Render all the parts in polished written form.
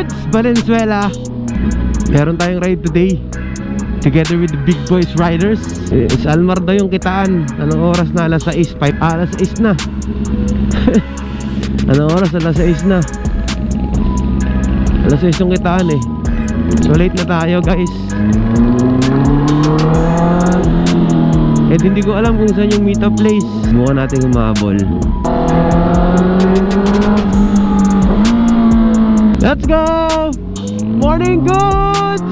Goods Valenzuela. Meron tayong ride today together with the Big Boys Riders. Is Almar daw yung kitaan. Anong oras na? Alas 6. Alas 6 na. Anong oras? Alas 6 na. Alas 6 yung kitaan eh. So late na tayo guys. Eh hindi ko alam kung saan yung meetup place. Subukan natin humabol. Let's go! Morning Goods!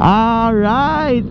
All right.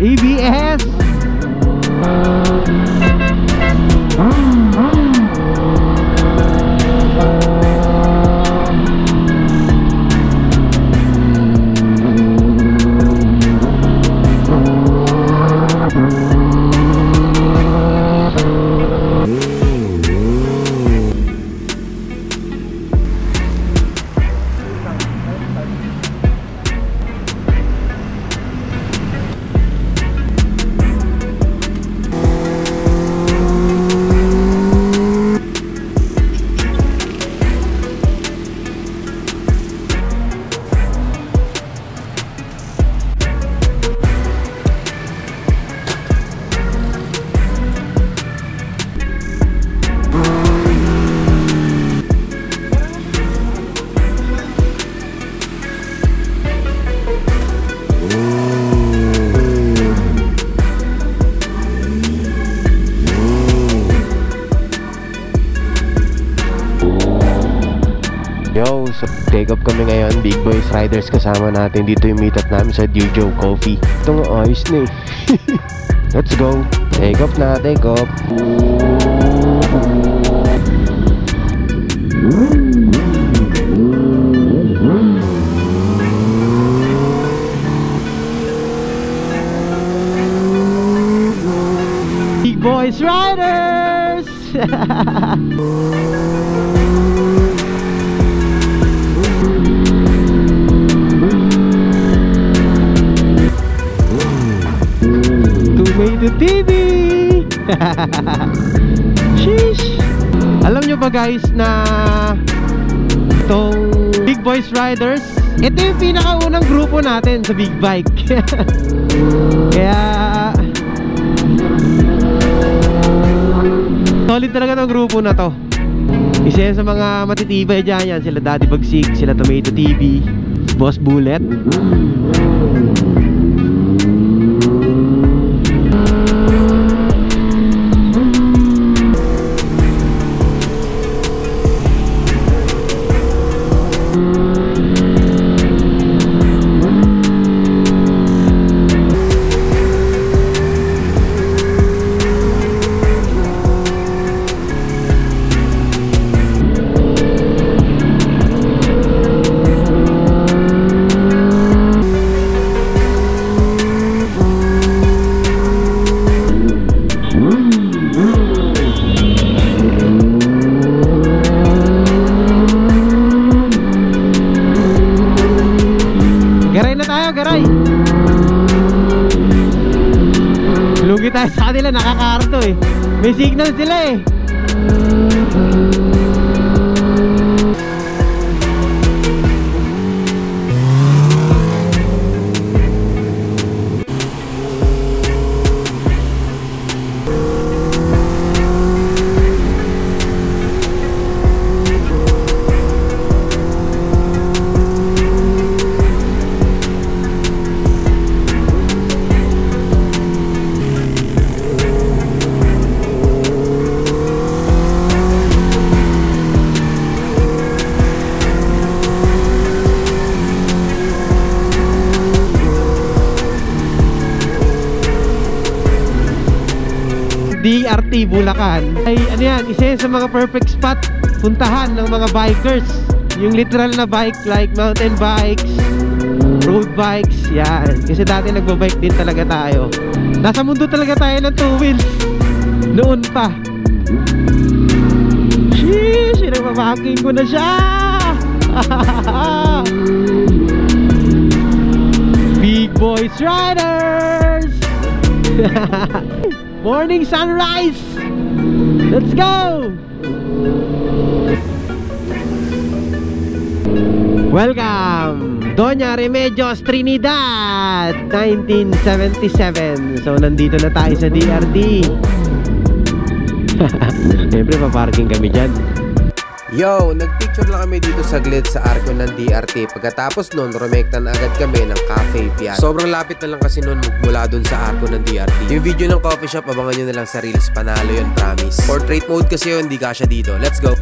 ABS. Yo, so take up kami ngayon, Big Boys Riders, kasama natin dito yung meet up namin sa Dujo Coffee. Ito nga, ayos na eh. Let's go, take up na, take up. Big Boys Riders! Tomato TV! Sheesh. Alam nyo ba guys na itong Big Boys Riders, ito yung pinakaunang grupo natin sa big bike. Kaya solid talaga itong grupo na to. Isa yan sa mga matitibay dyan. Yan sila Daddy Bagsik, sila Tomato TV, Boss Bullet. Lugi tayo sa kanila, nakakarto eh. May signal sila eh. DRT Bulacan ay ano yan, isa sa mga perfect spot puntahan ng mga bikers. Yung literal na bike like mountain bikes, road bikes, yan. Kasi dati nagbabike din talaga tayo. Nasa mundo talaga tayo ng two wheels noon pa. Sheesh, nagbabaking ko na siya. Big Boys Riders. Morning sunrise. Let's go. Welcome Doña Remedios Trinidad 1977. So nandito na tayo sa DRT. Siyempre paparking kami dyan. Yo, nagpicture lang kami dito saglit sa arko ng DRT. Pagkatapos nun, rumekta na agad kami ng Cafe Piat. Sobrang lapit na lang kasi nun mula dun sa arko ng DRT. Yung video ng coffee shop, abangan nyo na lang sa Reels. Panalo yun, promise. Portrait mode kasi yun, hindi kasya dito. Let's go!